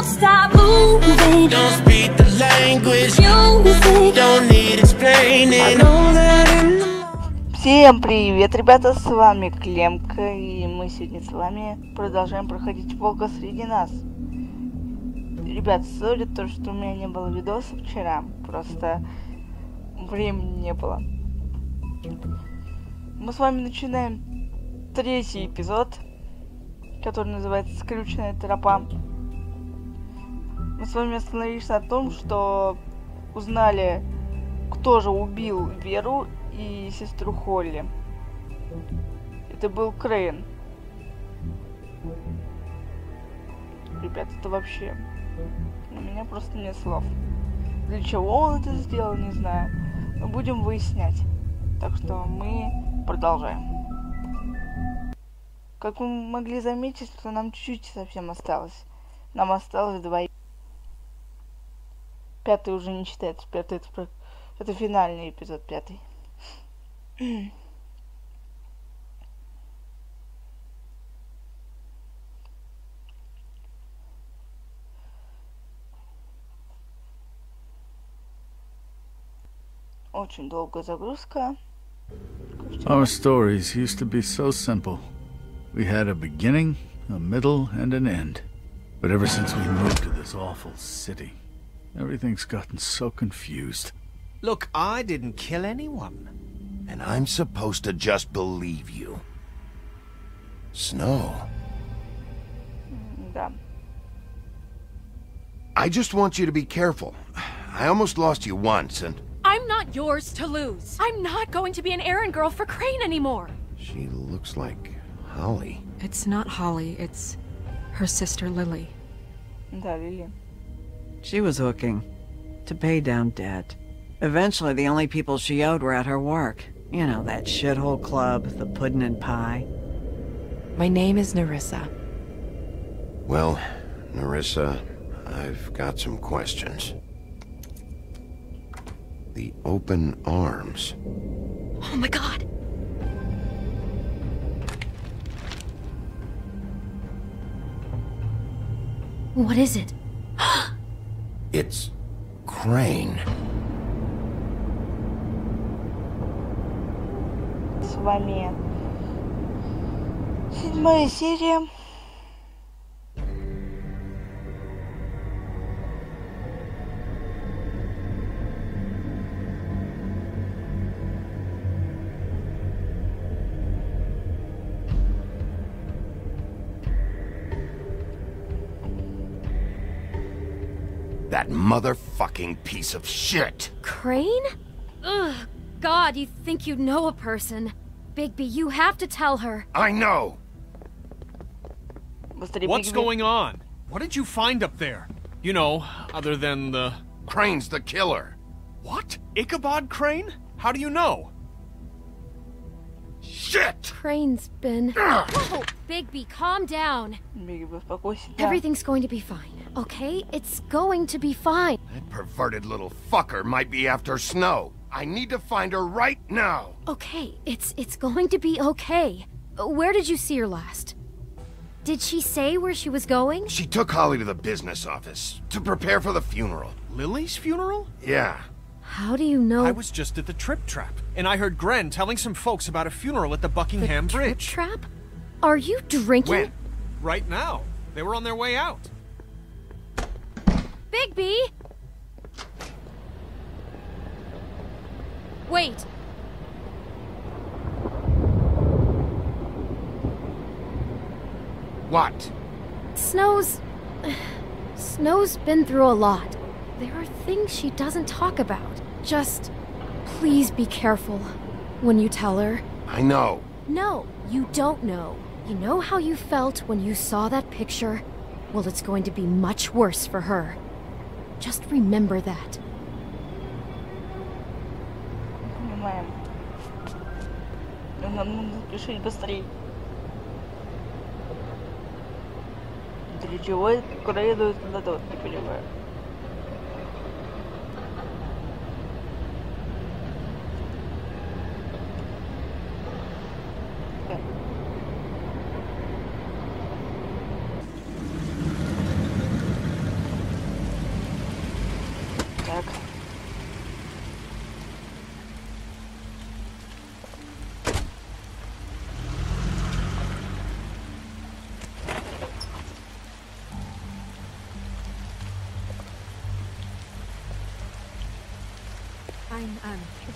won't stop moving. Don't speak the language. Music don't need explaining. I know that in the... Всем привет, ребята, с вами Клемка, и мы сегодня с вами продолжаем проходить Волка среди нас. Ребят, сори то, что у меня не было видоса вчера, просто времени не было. Мы с вами начинаем третий эпизод, который называется «Скрюченная тропа». Мы с вами остановились на том, что узнали, кто же убил Веру и сестру Холли. Это был Крейн. Ребят, это вообще... У меня просто нет слов. Для чего он это сделал, не знаю. Мы будем выяснять. Так что мы продолжаем. Как вы могли заметить, что нам чуть-чуть совсем осталось. Нам осталось 2. Пятый уже не считается. Пятый это финальный эпизод, 5. Очень долгая загрузка. Our stories used to be so simple. We had a beginning, a middle, and an end. But ever since we moved to this awful city, everything's gotten so confused. Look, I didn't kill anyone. And I'm supposed to just believe you. Snow. Да. I just want you to be careful. I almost lost you once, and... I'm not yours to lose. I'm not going to be an errand girl for Crane anymore. She looks like Holly. It's not Holly, it's her sister Lily. Да, Лили. She was hooking to pay down debt. Eventually, the only people she owed were at her work. You know, that shithole club, the puddin' and pie. My name is Nerissa. Well, Nerissa, I've got some questions. The open arms. Oh my god! What is it? It's Crane. С вами 7 серия. That motherfucking piece of shit! Crane? Ugh, God, you think you know a person. Bigby, you have to tell her. I know! What's going on? What did you find up there? You know, other than the... Crane's the killer. What? Ichabod Crane? How do you know? Shit! Crane's been... Whoa! Bigby, calm down. Everything's going to be fine, okay? It's going to be fine. That perverted little fucker might be after Snow. I need to find her right now. Okay, it's going to be okay. Where did you see her last? Did she say where she was going? She took Holly to the business office to prepare for the funeral. Lily's funeral? Yeah. How do you know? I was just at the Trip Trap, and I heard Gren telling some folks about a funeral at the Buckingham Bridge. Trip Trap? Are you drinking? When? Right now. They were on their way out. Bigby! Wait. What? Snow's been through a lot. There are things she doesn't talk about. Just, please be careful when you tell her. I know. No, you don't know. You know how you felt when you saw that picture? Well, it's going to be much worse for her. Just remember that. Понимаем. Нам нужно спешить быстрее. Для чего Крейну туда тот, не понимаю. I'm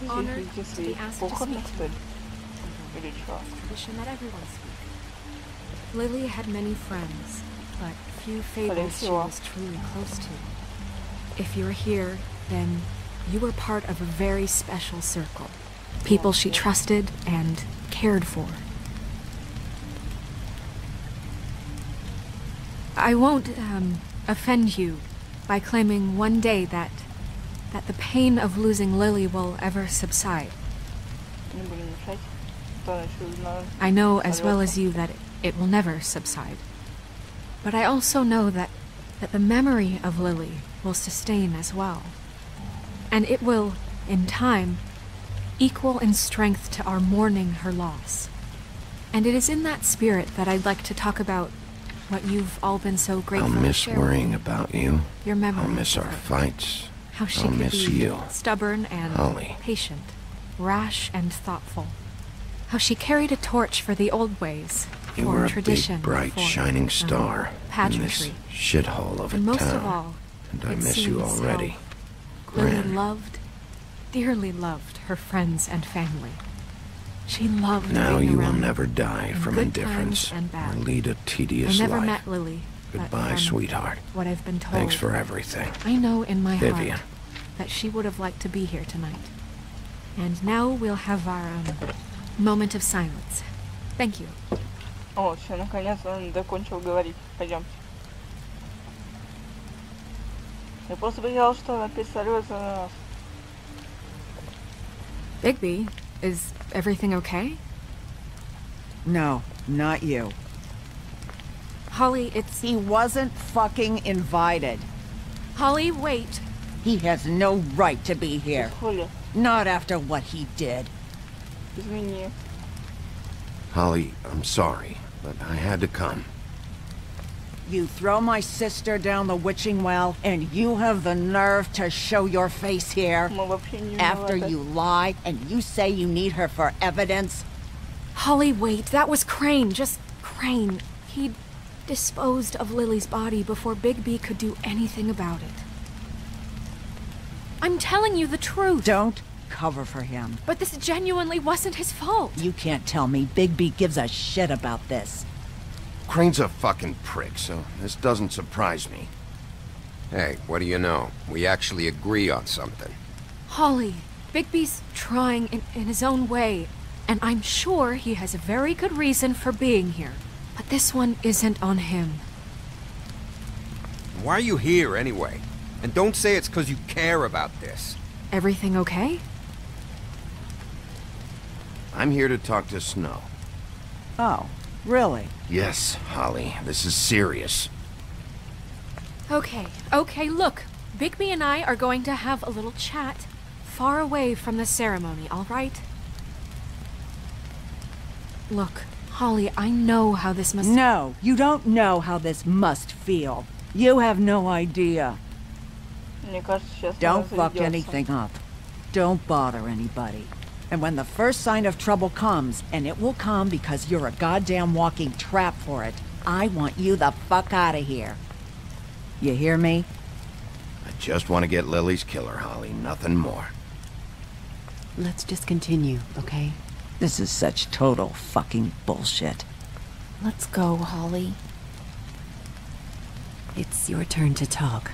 Что honored здесь to be своих asked to похотных, speak что to ли? you. Или чё? Tradition that everyone speaks. Lily had many friends, but few fables she всего. was truly close to. If you're here, then you were part of a very special circle. People she trusted and cared for. I won't offend you by claiming one day that the pain of losing Lily will ever subside. Не будем мешать. Кто начал на... I know as well as you that it will never subside. But I also know that the memory of Lily will sustain as well. And it will, in time, equal in strength to our mourning her loss. And it is in that spirit that I'd like to talk about what you've all been so grateful I'll to miss share. worrying about you. Your memory. I'll miss of our her. fights. How she I'll could miss be you. stubborn and Holly. patient, rash and thoughtful. How she carried a torch for the old ways, You for were a tradition, big, bright, for, shining star in this pageantry. shithole of a And most town. of all, And I it miss you seems already. how Lily Gran. loved, dearly loved her friends and family. She loved Now being you will around never die in from good indifference times and or bad. lead a I tedious never life. met Lily. but Goodbye, from sweetheart. what I've been told, Thanks for everything. I know in my Vivian. heart that she would have liked to be here tonight. And now we'll have our moment of silence. Thank you. О, все, наконец он закончил говорить. Пойдемте. Я просто боялась, что она опять сорвется на нас. Bigby, is everything okay? No, not you. Holly, it's... He wasn't fucking invited. Holly, wait. He has no right to be here. Оля, Not after what he did. извини. Holly, I'm sorry, but I had to come. You throw my sister down the witching well, and you have the nerve to show your face here? Мы вообще не After виноваты. you lie, and you say you need her for evidence? Holly, wait. That was Crane. Just Crane. He'd disposed of Lily's body before Bigby could do anything about it. I'm telling you the truth. Don't cover for him. But this genuinely wasn't his fault. You can't tell me Bigby gives a shit about this. Crane's a fucking prick, so this doesn't surprise me. Hey, what do you know? We actually agree on something. Holly, Bigby's trying in his own way, and I'm sure he has a very good reason for being here. But this one isn't on him. Why are you here anyway? And don't say it's because you care about this. Everything okay? I'm here to talk to Snow. Oh, really? Yes, Holly, this is serious. Okay, look. Bigby and I are going to have a little chat far away from the ceremony, all right? Look, Holly, I know how this must... No, you don't know how this must feel. You have no idea. Мне кажется, сейчас Don't она fuck заведется. anything up. Don't bother anybody. And when the first sign of trouble comes, and it will come because you're a goddamn walking trap for it, I want you the fuck out of here. You hear me? I just want to get Lily's killer, Holly, nothing more. Let's just continue, okay? This is such total fucking bullshit. Let's go, Holly. It's your turn to talk.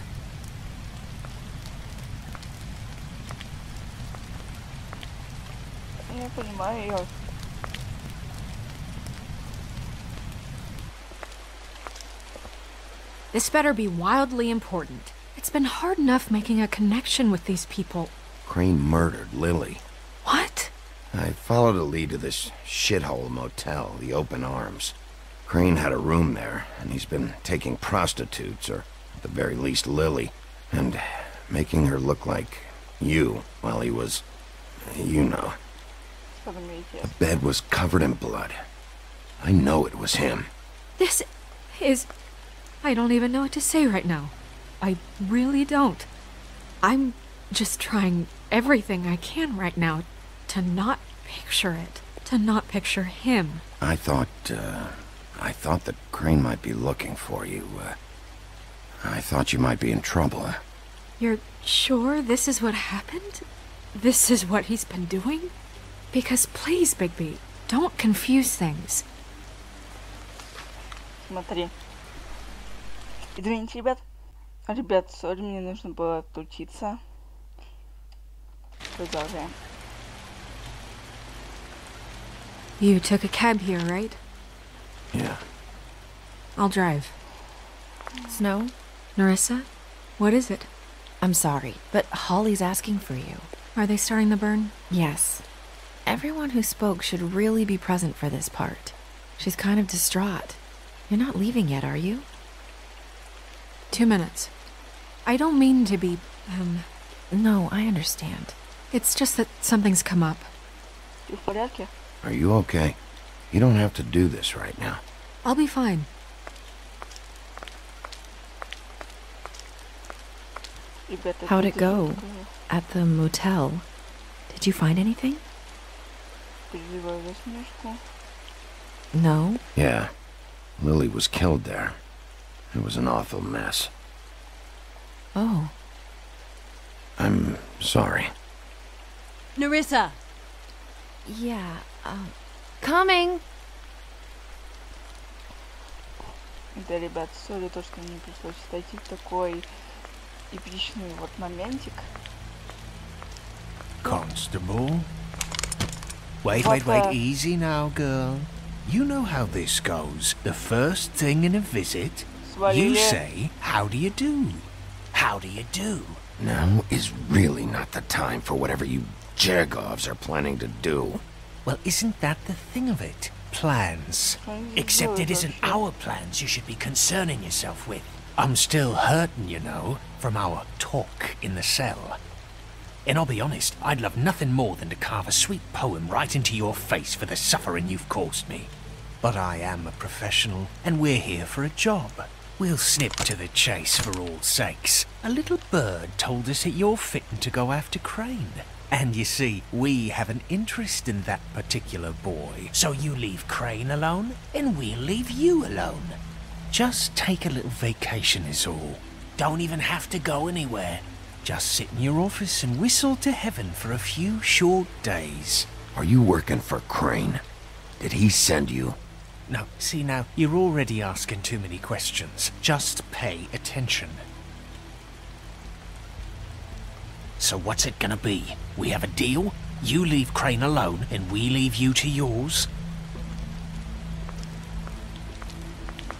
Я понимаю ее. This better be wildly important. It's been hard enough making a connection with these people. Crane murdered Lily. What? I followed a lead to this shithole motel, the Open Arms. Crane had a room there, and he's been taking prostitutes, or at the very least Lily, and making her look like you while he was... you know. The bed was covered in blood. I know it was him. This is... I don't even know what to say right now. I really don't. I'm just trying everything I can right now to not picture it. To not picture him. I thought that Crane might be looking for you. I thought you might be in trouble. You're sure this is what happened? this is what he's been doing? Because please, Bigby, don't confuse things. Смотри. Извините, ребят. Ребят, сори, мне нужно было отключиться. Продолжаем. You took a cab here, right? Yeah. I'll drive. Snow? Nerissa? What is it? I'm sorry, but Holly's asking for you. Are they starting the burn? Yes. Everyone who spoke should really be present for this part. She's kind of distraught. You're not leaving yet, are you? 2 minutes. I don't mean to be, No, I understand. It's just that something's come up. Ты в порядке? Are you okay? You don't have to do this right now. I'll be fine. Ребята, How'd it это go? такое. At the motel? Did you find anything? Переживаю за Снежку. No? Yeah. Lily was killed there. It was an awful mess. Oh. I'm sorry. Nerissa! Yeah, coming! Да, ребят, сори, то, что мне пришлось зайти в такой эпичный вот моментик. Constable? Wait, What wait, the- easy now, girl. You know how this goes. The first thing in a visit, you Свалили. say, how do you do? How do you do? Now is really not the time for whatever you Jergovs are planning to do. Well, isn't that the thing of it? Plans. Except it isn't our plans you should be concerning yourself with. I'm still hurting, you know, from our talk in the cell. And I'll be honest, I'd love nothing more than to carve a sweet poem right into your face for the suffering you've caused me. But I am a professional, and we're here for a job. We'll snip to the chase for all sakes. A little bird told us that you're fitting to go after Crane. And you see, we have an interest in that particular boy. So you leave Crane alone, and we'll leave you alone. Just take a little vacation is all. Don't even have to go anywhere. Just sit in your office and whistle to heaven for a few short days. Are you working for Crane? Did he send you? No, see now, you're already asking too many questions. Just pay attention. So what's it gonna be? We have a deal? You leave Crane alone, and we leave you to yours?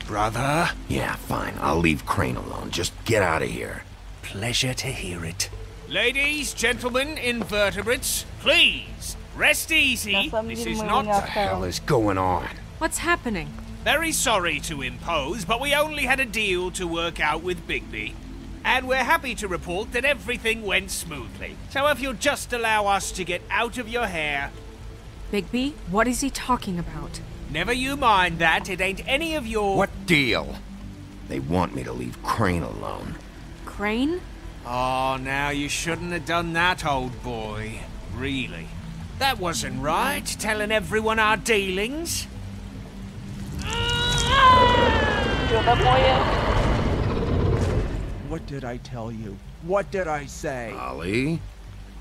Brother? Yeah, fine. I'll leave Crane alone. Just get out of here. Pleasure to hear it. Ladies, gentlemen, invertebrates, please, rest easy. На самом This деле is мы его not не What the hell оставим. is going on? What's happening? very sorry to impose, but we only had a deal to work out with Bigby. And we're happy to report that everything went smoothly. So if you'll just allow us to get out of your hair... Bigby, what is he talking about? Never you mind that, it ain't any of your... What deal? They want me to leave Crane alone. Crane? Oh, now you shouldn't have done that, old boy. Really. That wasn't right, telling everyone our dealings. Что такое? What did I tell you? What did I say? Ollie?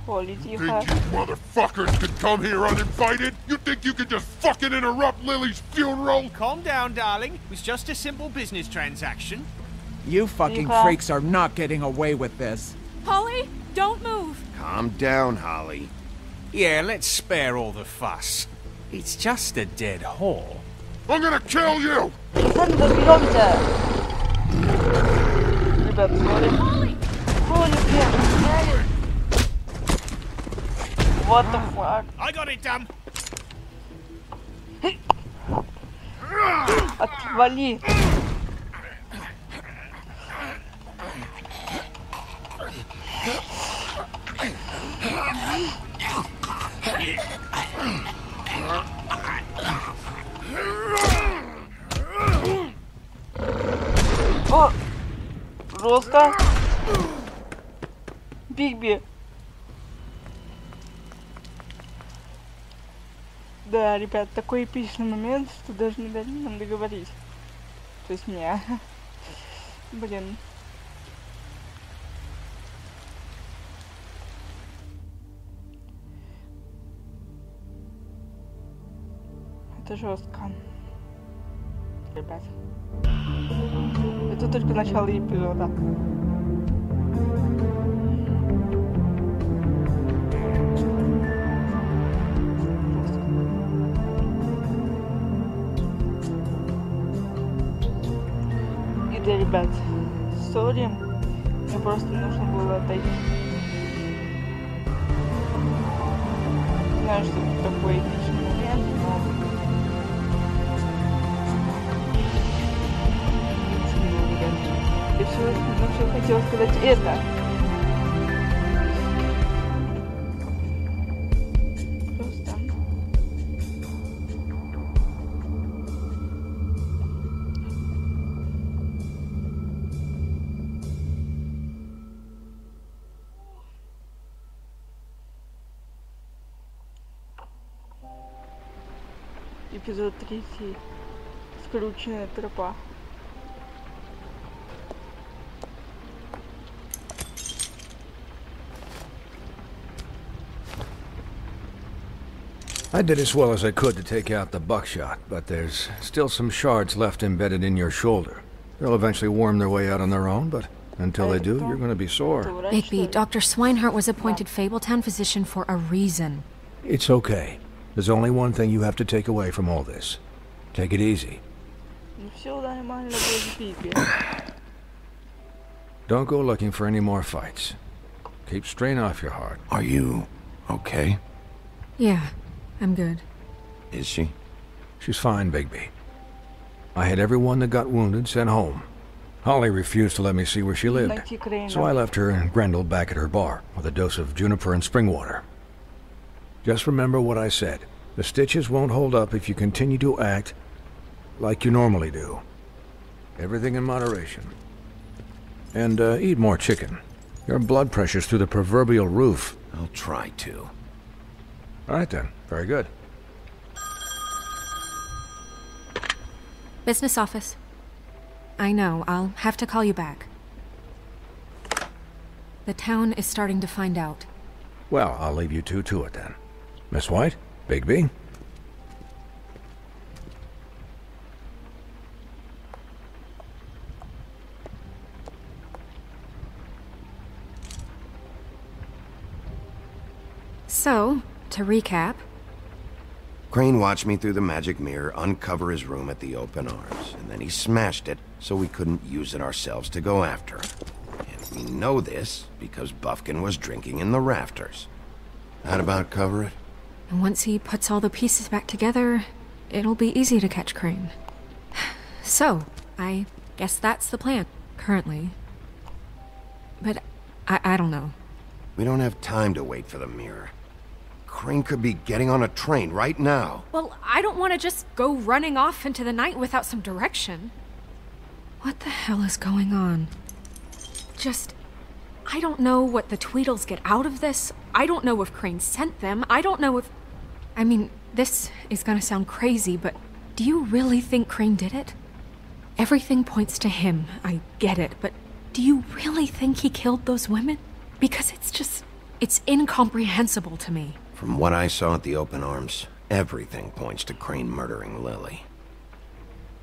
Холли, Think тихо. you motherfuckers could come here uninvited? You think you could just fucking interrupt Lily's funeral? Calm down, darling. It was just a simple business transaction. You fucking Tихо. freaks are not getting away with this. Holly, don't move! Calm down, Holly. Yeah, let's spare all the fuss. It's just a dead whore. I'm gonna kill you! Сами доберемся. Ребят, сори. Холли, блин. What the fuck? I got it done. Отвали. О! Жестко. Бигби. Да, ребят, такой эпичный момент, что даже не дали нам договорить. То есть мне. Блин. Это жестко. Ребят. Это только начало эпизода. И да, ребят, сори, мне просто нужно было отойти. Знаю, что это такой личный момент, но... И все, ну, что хотела сказать это. Просто... Эпизод 3. Скрученная тропа. I did as well as I could to take out the buckshot, but there's still some shards left embedded in your shoulder. They'll eventually worm their way out on their own, but until they do, you're going to be sore. Bigby, Dr. Swinehart was appointed Fabletown physician for a reason. It's okay. There's only one thing you have to take away from all this. Take it easy. Don't go looking for any more fights. Keep strain off your heart. Are you okay? Yeah, I'm good. Is she? She's fine, Bigby. I had everyone that got wounded sent home. Holly refused to let me see where she lived, so I left her and Grendel back at her bar with a dose of juniper and spring water. Just remember what I said. The stitches won't hold up if you continue to act like you normally do. Everything in moderation. And eat more chicken. Your blood pressure's through the proverbial roof. I'll try to. All right then. Very good. Business office. I know, I'll have to call you back. The town is starting to find out. Well, I'll leave you two to it then. Miss White? Bigby? So, to recap... Crane watched me through the magic mirror uncover his room at the open arms, and then he smashed it so we couldn't use it ourselves to go after him. And we know this because Buffkin was drinking in the rafters. That about cover it? And once he puts all the pieces back together, it'll be easy to catch Crane. So, I guess that's the plan, currently. But I don't know. We don't have time to wait for the mirror. Crane could be getting on a train right now. Well, I don't want to just go running off into the night without some direction. What the hell is going on? I don't know what the Tweedles get out of this. I don't know if Crane sent them. I don't know if... I mean, this is gonna sound crazy, but do you really think Crane did it? Everything points to him, I get it, but do you really think he killed those women? Because it's incomprehensible to me. From what I saw at the open arms, everything points to Crane murdering Lily.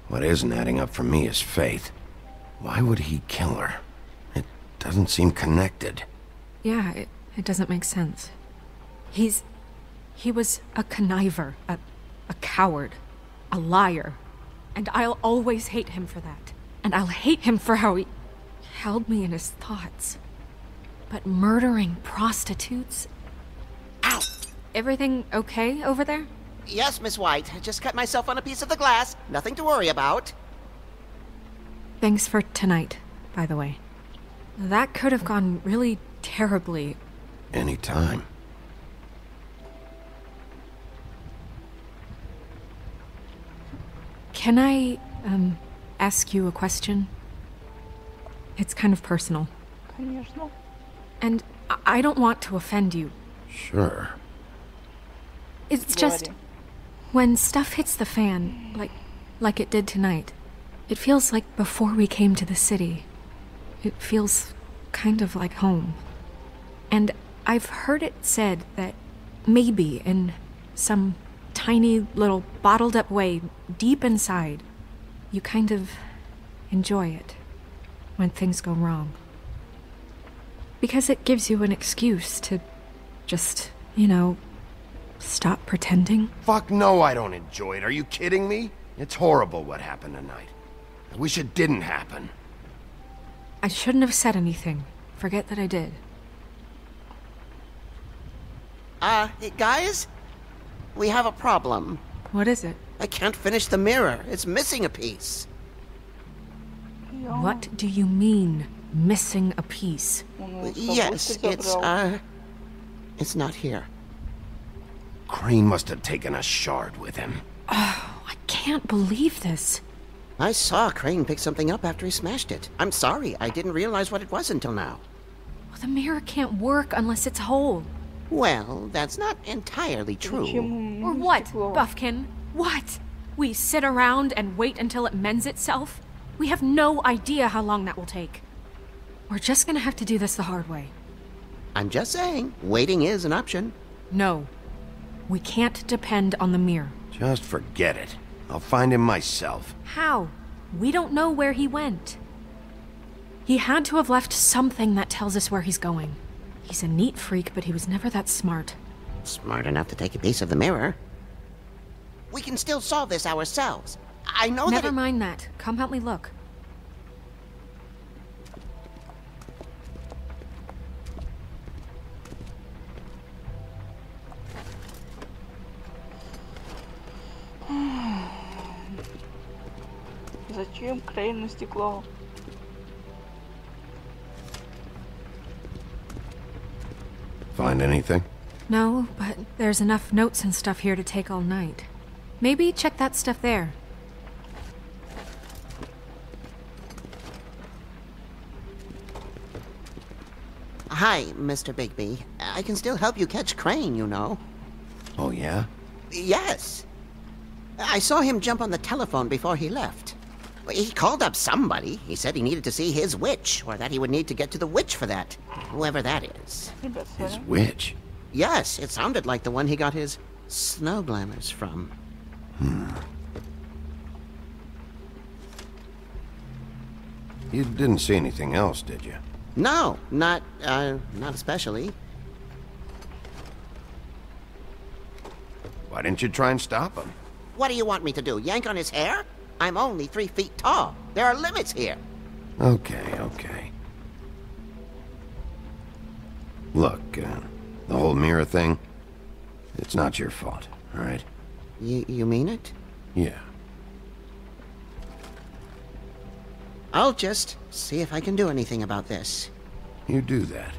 What isn't adding up for me is Faith. Why would he kill her? It doesn't seem connected. Yeah, it doesn't make sense. He was a conniver, a coward, a liar. And I'll always hate him for that. And I'll hate him for how he held me in his thoughts. But murdering prostitutes? Ow! Everything okay over there? Yes, Miss White. I just cut myself on a piece of the glass. Nothing to worry about. Thanks for tonight, by the way. That could have gone really terribly. Anytime. Can I, ask you a question? It's kind of personal. Конечно. And I don't want to offend you. Sure. It's just... when stuff hits the fan, like it did tonight, it feels like before we came to the city. It feels kind of like home. And I've heard it said that maybe in some tiny little bottled up way deep inside, you kind of enjoy it when things go wrong. Because it gives you an excuse to just, you know, stop pretending. Fuck no, I don't enjoy it. Are you kidding me? It's horrible what happened tonight. I wish it didn't happen. I shouldn't have said anything. Forget that I did. Guys? We have a problem. What is it? I can't finish the mirror. It's missing a piece. What do you mean, missing a piece? Yes, it's not here. Crane must have taken a shard with him. Oh, I can't believe this. I saw Crane pick something up after he smashed it. I'm sorry, I didn't realize what it was until now. Well, the mirror can't work unless it's whole. Well, that's not entirely true. Or what, Buffkin? What? We sit around and wait until it mends itself? We have no idea how long that will take. We're just gonna have to do this the hard way. I'm just saying, waiting is an option. No. We can't depend on the mirror. Just forget it. I'll find him myself. How? We don't know where he went. He had to have left something that tells us where he's going. He's a neat freak, but he was never that smart. Smart enough to take a piece of the mirror. We can still solve this ourselves. I know Never mind that. Come help me look. Зачем Крейн на стекло? Find anything? No, but there's enough notes and stuff here to take all night. Maybe check that stuff there. Hi, Mr. Bigby. I can still help you catch Crane, you know. Oh, yeah? Yes. I saw him jump on the telephone before he left. He called up somebody. He said he needed to see his witch, or that he would need to get to the witch for that. Whoever that is. His witch? Yes, it sounded like the one he got his snow glamours from. You didn't see anything else, did you? No, not especially. Why didn't you try and stop him? What do you want me to do, yank on his hair? I'm only 3 feet tall. There are limits here. Okay. Look, the whole mirror thing, it's not your fault, all right? You mean it? Yeah. I'll just see if I can do anything about this. You do that.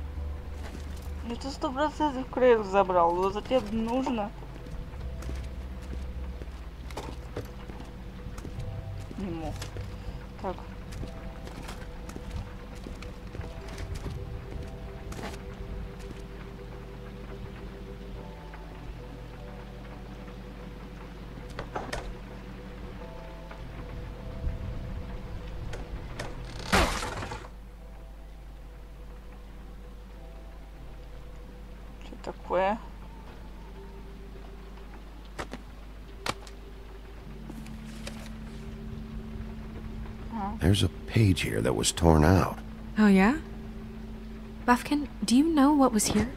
Это 100% Крейн забрал. Вот тебе нужно. Не мог. Так. Что такое? There's a page here that was torn out. Oh, yeah? Buffkin, do you know what was here?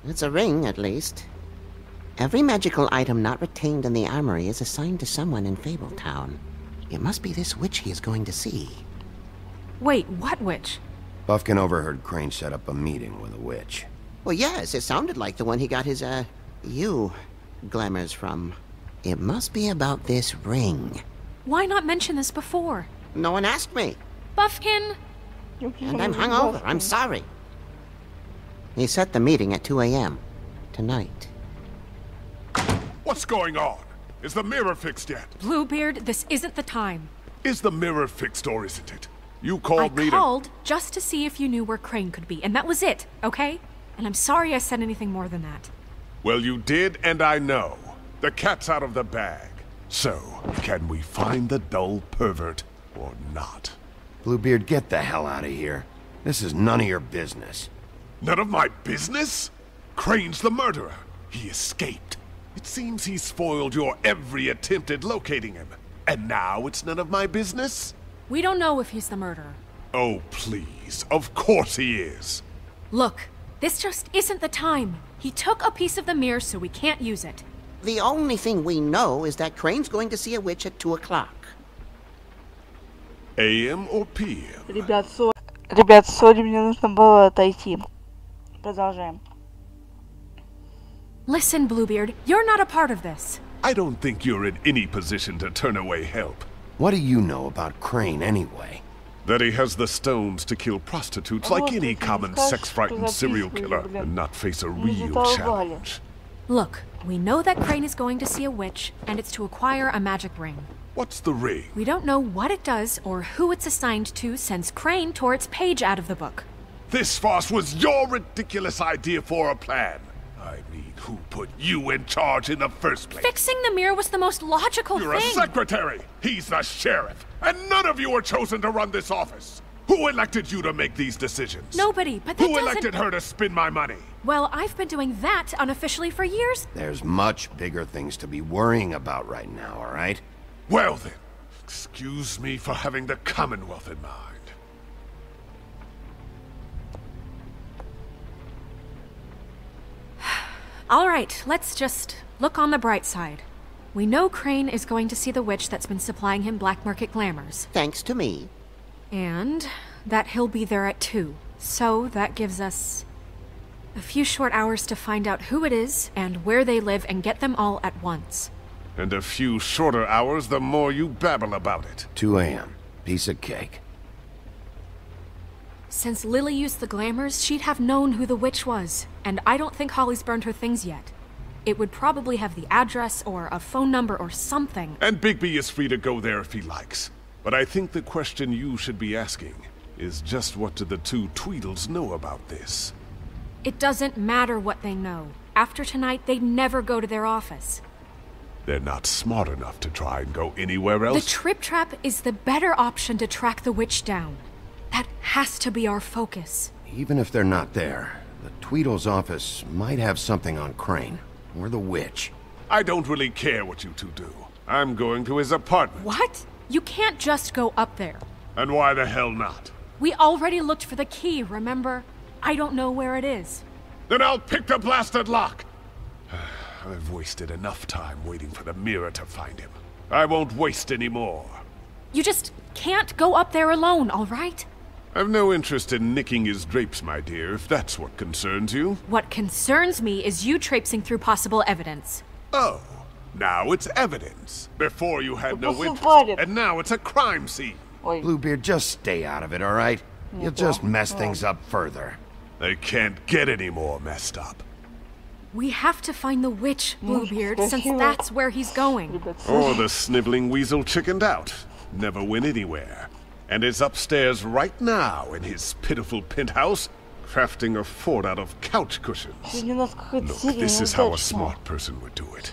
It's a ring, at least. Every magical item not retained in the armory is assigned to someone in Fabletown. It must be this witch he is going to see. Wait, what witch? Buffkin overheard Crane set up a meeting with a witch. Well, yes, it sounded like the one he got his, glamours from. It must be about this ring. Why not mention this before? No one asked me. Buffkin! And I'm hungover. I'm sorry. He set the meeting at 2 a.m. tonight. What's going on? Is the mirror fixed yet? Bluebeard, this isn't the time. Is the mirror fixed or isn't it? You called me to... I called just to see if you knew where Crane could be, and that was it, okay? And I'm sorry I said anything more than that. Well, you did, and I know. The cat's out of the bag. So, can we find the dull pervert or not? Bluebeard, get the hell out of here. This is none of your business. None of my business? Crane's the murderer. He escaped. It seems he spoiled your every attempt at locating him. And now it's none of my business? We don't know if he's the murderer. Oh, please. Of course he is. Look, this just isn't the time. He took a piece of the mirror, so we can't use it. The only thing we know is that Crane's going to see a witch at 2 o'clock. AM or PM? Ребят, сори, мне нужно было отойти. Продолжаем. Listen, Bluebeard, you're not a part of this. I don't think you're in any position to turn away help. What do you know about Crane anyway? That he has the stones to kill prostitutes like any common sex-frightened serial killer and not face a real challenge. Look, we know that Crane is going to see a witch, and it's to acquire a magic ring. What's the ring? We don't know what it does or who it's assigned to since Crane tore its page out of the book. This farce was your ridiculous idea for a plan. I mean, who put you in charge in the first place? Fixing the mirror was the most logical You're thing. a secretary. He's the sheriff. And none of you were chosen to run this office. Who elected you to make these decisions? Nobody, but that Who doesn't... elected her to spend my money? Well, I've been doing that unofficially for years. There's much bigger things to be worrying about right now, all right? Well then, excuse me for having the Commonwealth in mind. All right, let's just look on the bright side. We know Crane is going to see the witch that's been supplying him black market glamours. Thanks to me. And that he'll be there at 2. So that gives us a few short hours to find out who it is and where they live and get them all at once. And a few shorter hours the more you babble about it. 2 a.m. Piece of cake. Since Lily used the glamours, she'd have known who the witch was, and I don't think Holly's burned her things yet. It would probably have the address or a phone number or something. And Bigby is free to go there if he likes. But I think the question you should be asking is just what do the 2 Tweedles know about this? It doesn't matter what they know. After tonight, they'd never go to their office. They're not smart enough to try and go anywhere else? The Trip Trap is the better option to track the witch down. That has to be our focus. Even if they're not there, the Tweedle's office might have something on Crane, or the witch. I don't really care what you 2 do. I'm going to his apartment. What? You can't just go up there. And why the hell not? We already looked for the key, remember? I don't know where it is. Then I'll pick the blasted lock! I've wasted enough time waiting for the mirror to find him. I won't waste any more. You just can't go up there alone, all right? I've no interest in nicking his drapes, my dear, if that's what concerns you. What concerns me is you traipsing through possible evidence. Oh, now it's evidence. Before you had no interest, and now it's a crime scene. Bluebeard, just stay out of it, all right? You'll just mess things up further. They can't get any more messed up. We have to find the witch, Bluebeard, since that's where he's going. Or the sniveling weasel chickened out. Never went anywhere. And is upstairs right now in his pitiful penthouse, crafting a fort out of couch cushions. Look, this is how a smart person would do it.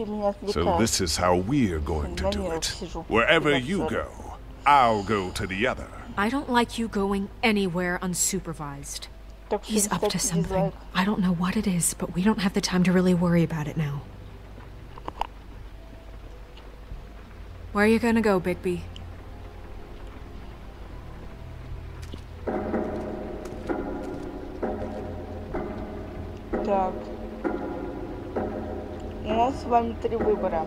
So this is how we're going to do it. Wherever you go, I'll go to the other. I don't like you going anywhere unsupervised. He's up to something. I don't know what it is, but we don't have the time to really worry about it now. Where are you gonna go, Bigby? Так. У нас с вами 3 выбора.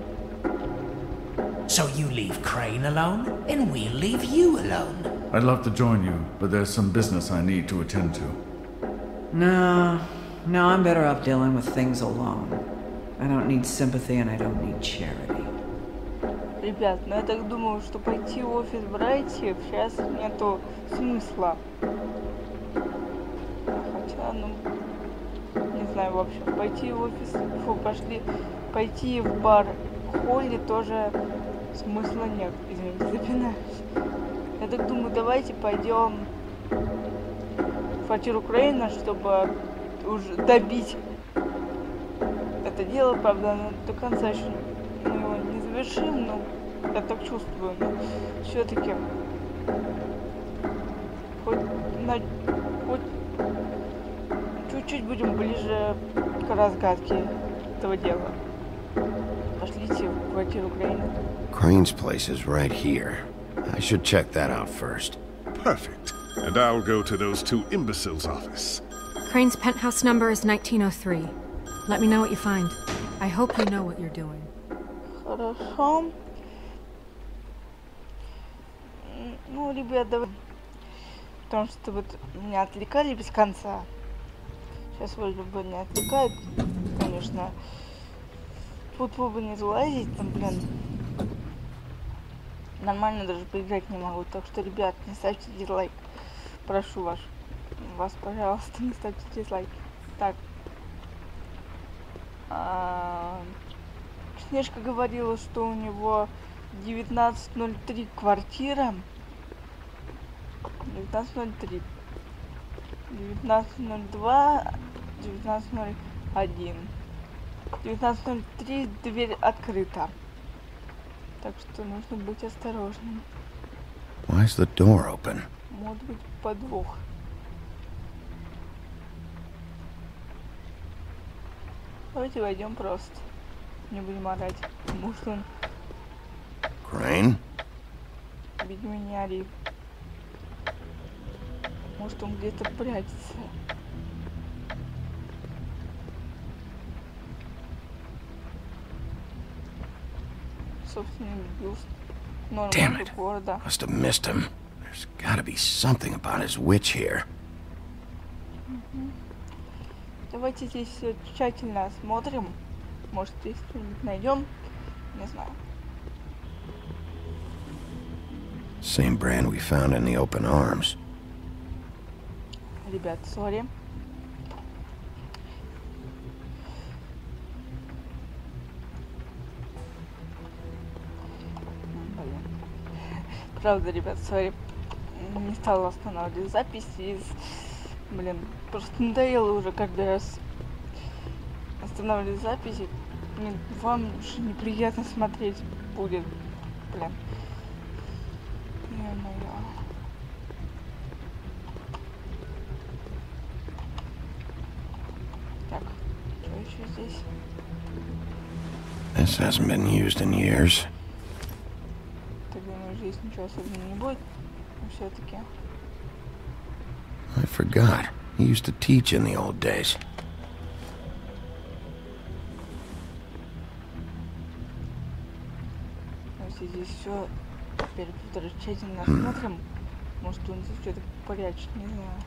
So you leave Crane alone, and we'll leave you alone. I'd love to join you, but there's some business I need to attend to. No, I'm better off dealing with things alone. I don't need sympathy and I don't need charity. Ребят, ну я так думаю, что пойти в офис братьев сейчас нету смысла. Хотя, ну, не знаю, в общем, пойти в офис, пойти в бар Холли тоже смысла нет. Извините, запинаюсь. Я так думаю, давайте пойдем в квартиру Крейна, чтобы уже добить это дело, правда, до конца еще мы его не завершим, но я так чувствую, но все-таки хоть чуть-чуть будем ближе к разгадке этого дела. Пошлите в квартиру Крейна. Crane's place is right here. I should check that out first. Perfect. And I'll go to those two imbeciles' office. Crane's penthouse number is 1903. Let me know what you find. I hope you know what you're doing. Хорошо. Ну, ребят, давай. Потому что вот меня отвлекали без конца. Сейчас вроде бы не отвлекают, конечно. Тут бы не залазить, там, блин. Нормально даже поиграть не могу. Так что, ребят, не ставьте дизлайк. Прошу вас, пожалуйста, не ставьте дизлайки. Так. Снежка говорила, что у него 1903 квартира. 1903. 1902. 1901. 1903 дверь открыта. Так что нужно быть осторожным. Why is the door open? Может быть подвох. Давайте войдем просто. Не будем орать. Может он... Crane? Видимо, не ори. Может он где-то прячется. Собственный бюст. Damn it. Must have missed him. There's gotta be something about his witch here. Давайте здесь все тщательно осмотрим. Может, здесь что-нибудь найдем. Не знаю. Same brand we found in the open arms. Ребят, сори. Правда, ребят, сори. Не стала останавливать запись блин, просто надоело уже каждый раз останавливать записи. Блин, вам уже неприятно смотреть будет. Блин. Ё-моё. Так, что еще здесь? This hasn't been used in years. Здесь ничего особенного не будет, но все-таки. I forgot. He used to teach in the old days. Если здесь все теперь тщательно осмотрим, может он здесь что-то порячит, не знаю.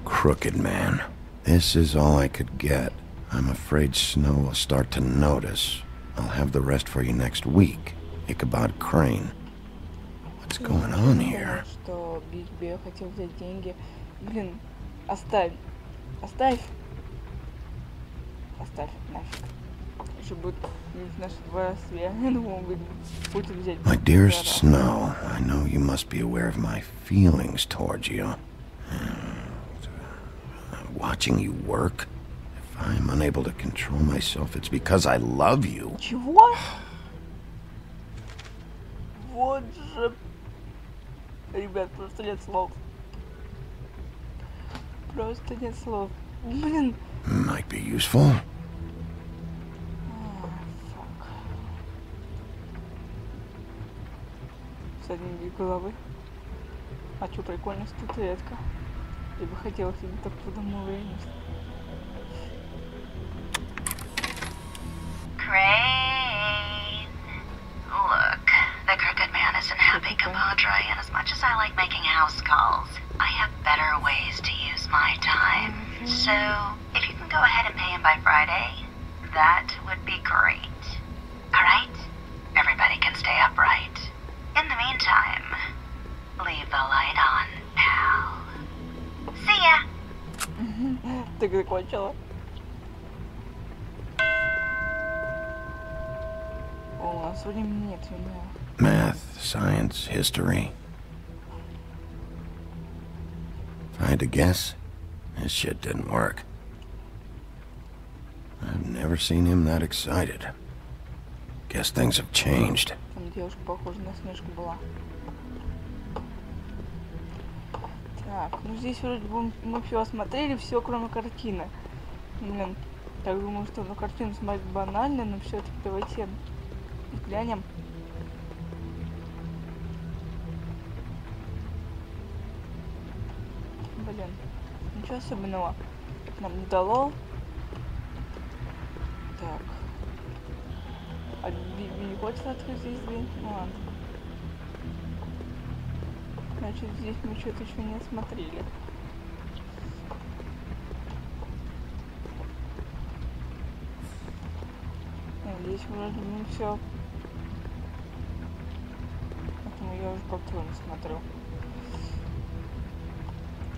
Crooked man. This is all I could get. I'm afraid Snow will start to notice. I'll have the rest for you next week. Ichabod Crane. What's going on here? Что Бигби хотел взять деньги. Блин, оставь. Оставь. Оставь, нафиг. Еще будет наше дворствие. Я думал, он будет взять. My dearest Snow, I know you must be aware of my feelings towards you. Watching you work. If I'm unable to control myself, it's because I love you. Чего? Вот же... Ребят, просто нет слов. Просто нет слов. Блин. Might be useful. Задние головы. А чё, прикольно, статуэтка. Я бы хотела себе такую домой вынести. Crane. Look, the crooked man isn't happy, compadre, and as much as I like making house calls, I have better ways to use my time. So, if you can go ahead and pay him by Friday, that would be great. Alright? Everybody can stay upright. In the meantime, leave the light on, pal. See ya! Ты закончила? О, у нас времени нет, Math, science, history. If I had to guess, this shit didn't work. I've never seen him that excited. Guess things have changed. Там девушка похожа на Снежку была. Так, ну здесь вроде бы мы все осмотрели, все кроме картины. Блин, так думаю, что на картину смотреть банально, но все-таки давайте глянем. Блин, ничего особенного нам не дало. Так. А Биби не хочет открыть здесь дверь? Ну ладно. Значит, здесь мы что-то еще не осмотрели. Здесь вроде бы все. Поэтому я уже повторно смотрю.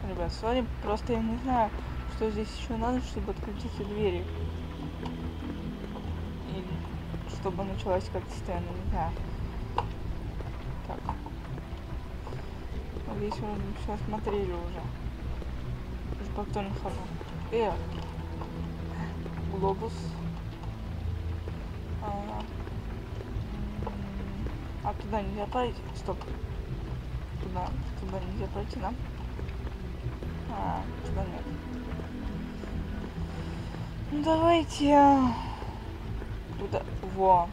Ребят, сори, просто я не знаю, что здесь еще надо, чтобы открыть эти двери. Или чтобы началась как-то сцена, не знаю. Так. Вот здесь вроде бы все осмотрели уже. Уже повторно хожу. Глобус. А туда нельзя пройти? Стоп. Туда нельзя пройти, да? Туда нет. Ну давайте туда. Во.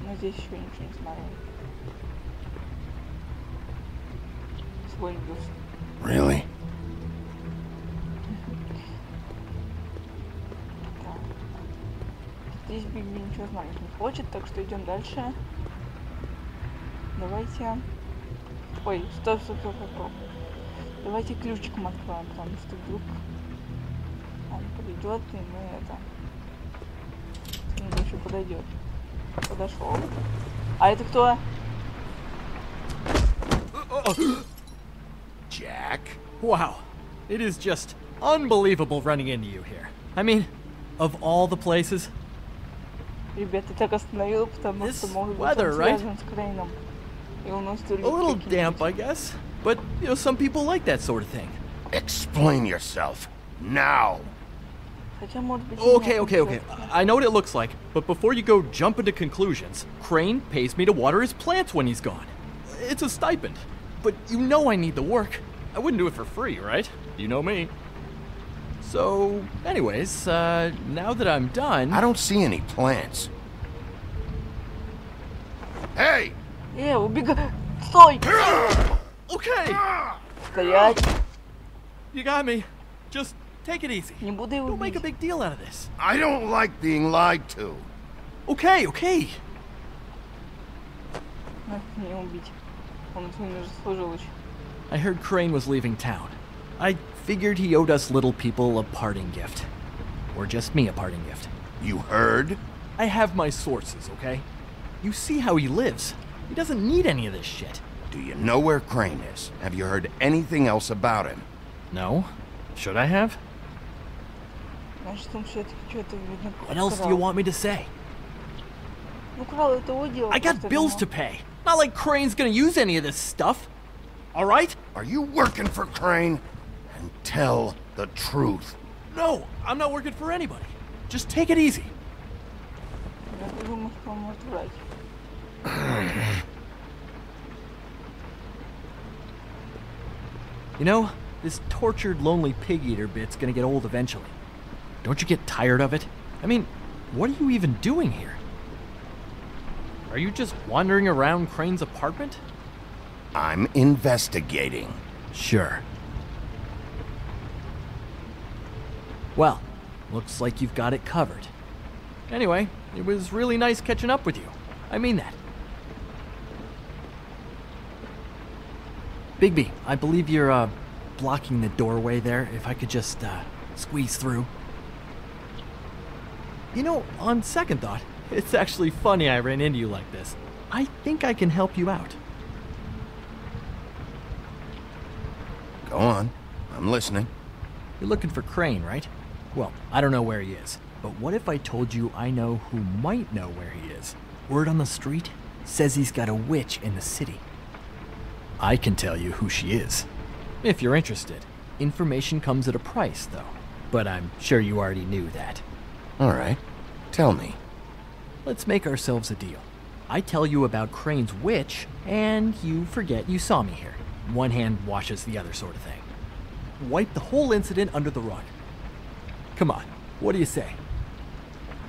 Но здесь еще ничего не смотрел. Свой бюст. Really? Так. Здесь Бигби ничего смотреть не хочет, так что идем дальше. Давайте. Ой, стоп. Давайте ключиком откроем, потому что вдруг он подойдет, и мы это. Он еще подойдет. Подошел. А это кто? Jack? Wow. It is just unbelievable running into you here. I mean, of all the places. Ребята, так остановил, потому что может быть он связан с Крейном. И у нас a little damp, I guess. But, you know, some people like that sort of thing. Explain yourself. Now. Okay. I know what it looks like, but before you go jumping to conclusions, Crane pays me to water his plants when he's gone. It's a stipend. But you know I need the work. I wouldn't do it for free, right? You know me. So, anyways, now that I'm done... I don't see any plants. Hey! Yeah, убегай! Стой! Okay! Стоять! You got me. Just take it easy. Не буду его Don't make a big deal out of this. I don't like being lied to. Okay. Не убить. Он не заслужил еще. I heard Crane was leaving town. I figured he owed us little people a parting gift. Or just me a parting gift. You heard? I have my sources, okay? You see how he lives. He doesn't need any of this shit. Do you know where Crane is? Have you heard anything else about him? No. Should I have? What else do you want me to say? I got bills to pay. Not like Crane's gonna use any of this stuff. Alright? Are you working for Crane? And tell the truth. No, I'm not working for anybody. Just take it easy. You know, this tortured, lonely pig-eater bit's gonna get old eventually. Don't you get tired of it? I mean, what are you even doing here? Are you just wandering around Crane's apartment? I'm investigating. Sure. Well, looks like you've got it covered. Anyway, it was really nice catching up with you. I mean that. Bigby, I believe you're, blocking the doorway there. If I could just, squeeze through. You know, on second thought, it's actually funny I ran into you like this. I think I can help you out. Go on. I'm listening. You're looking for Crane, right? Well, I don't know where he is. But what if I told you I know who might know where he is? Word on the street says he's got a witch in the city. I can tell you who she is. If you're interested. Information comes at a price, though. But I'm sure you already knew that. All right. Tell me. Let's make ourselves a deal. I tell you about Crane's witch, and you forget you saw me here. One hand washes the other sort of thing. wipe the whole incident under the rug. Come on, what do you say?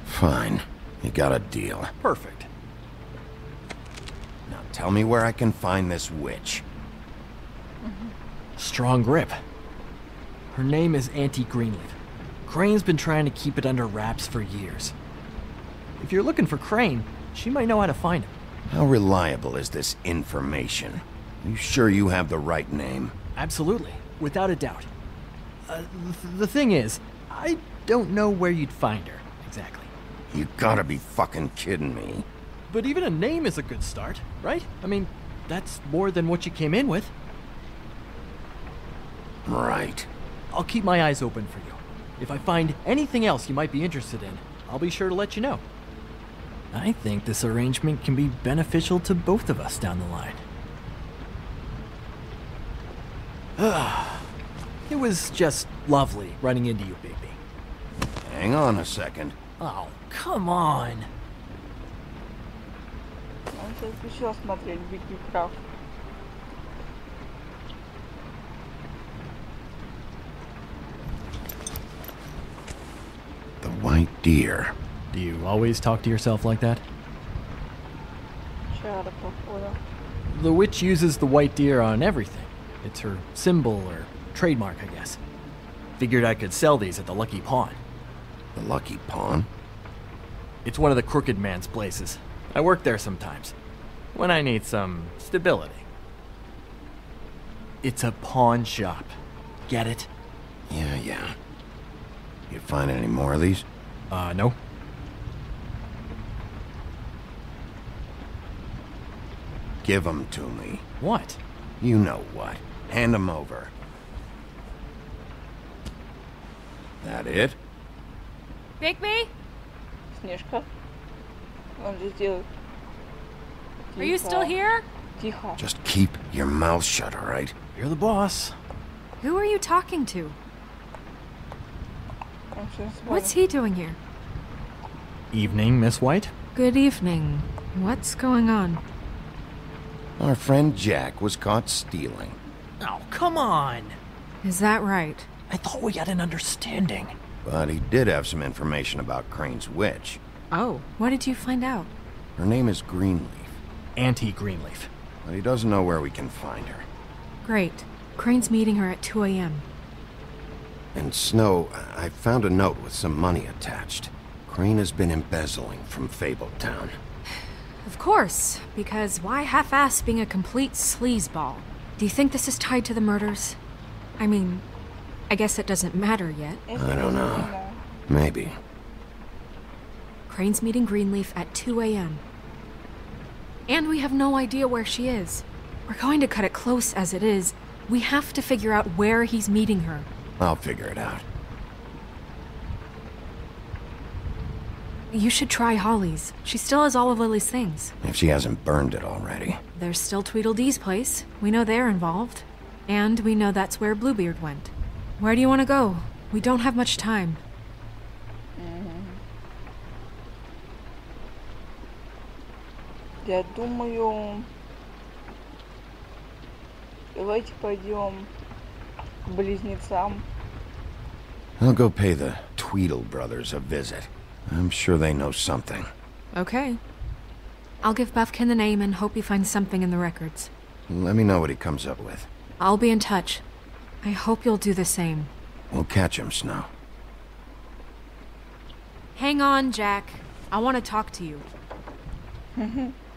Fine. You got a deal. Perfect. Now tell me where I can find this witch. Strong grip. Her name is Auntie Greenleaf. Crane's been trying to keep it under wraps for years. If you're looking for Crane, she might know how to find him. How reliable is this information? You sure you have the right name? Absolutely, without a doubt. The thing is, I don't know where you'd find her, exactly. You gotta be fucking kidding me. But even a name is a good start, right? I mean, that's more than what you came in with. Right. I'll keep my eyes open for you. If I find anything else you might be interested in, I'll be sure to let you know. I think this arrangement can be beneficial to both of us down the line. It was just lovely running into you, Bigby. Hang on a second. Oh, come on. Он сейчас еще смотреть Бигби Крафт. The white deer. Do you always talk to yourself like that? Чара, походу. The witch uses the white deer on everything. It's her symbol or trademark, I guess. Figured I could sell these at the Lucky Pawn. The Lucky Pawn? It's one of the crooked man's places. I work there sometimes, when I need some stability. It's a pawn shop. Get it? Yeah. You find any more of these? No. Give them to me. What? You know what. Hand them over. That it? Bigby? Снежка. Он же сделал. Are you still here? Тихо. Just keep your mouth shut, all right? You're the boss. Who are you talking to? Он сейчас What's he doing here? Evening, Miss White. Good evening. What's going on? Our friend Jack was caught stealing. Oh, come on. Is that right? I thought we had an understanding. But he did have some information about Crane's witch. Oh, what did you find out? Her name is Greenleaf. Auntie Greenleaf. But he doesn't know where we can find her. Great. Crane's meeting her at 2 a.m. And Snow, I found a note with some money attached. Crane has been embezzling from Fabletown. Of course, because why half-ass being a complete sleazeball? Do you think this is tied to the murders? I mean, I guess it doesn't matter yet. I don't know. Maybe. Crane's meeting Greenleaf at 2 a.m. And we have no idea where she is. We're going to cut it close as it is. We have to figure out where he's meeting her. I'll figure it out. You should try Holly's. She still has all of Lily's things. If she hasn't burned it already. There's still Tweedledee's place. We know they're involved. And we know that's where Bluebeard went. Where do you want to go? We don't have much time. Я думаю, давайте пойдем к близнецам. I'll go pay the Tweedle brothers a visit. I'm sure they know something. Okay. I'll give Buffkin the name and hope he finds something in the records. Let me know what he comes up with. I'll be in touch. I hope you'll do the same. We'll catch him, Snow. Hang on, Jack. I want to talk to you.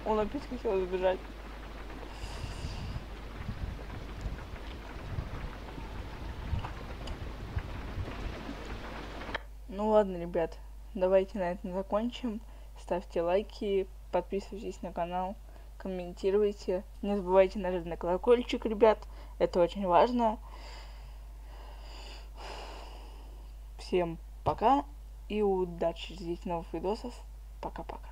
Он опять хотел сбежать. Ну ладно, ребят, давайте на этом закончим. Ставьте лайки, подписывайтесь на канал, комментируйте. Не забывайте нажать на колокольчик, ребят. Это очень важно. Всем пока и удачи. Ждите новых видосов. Пока-пока.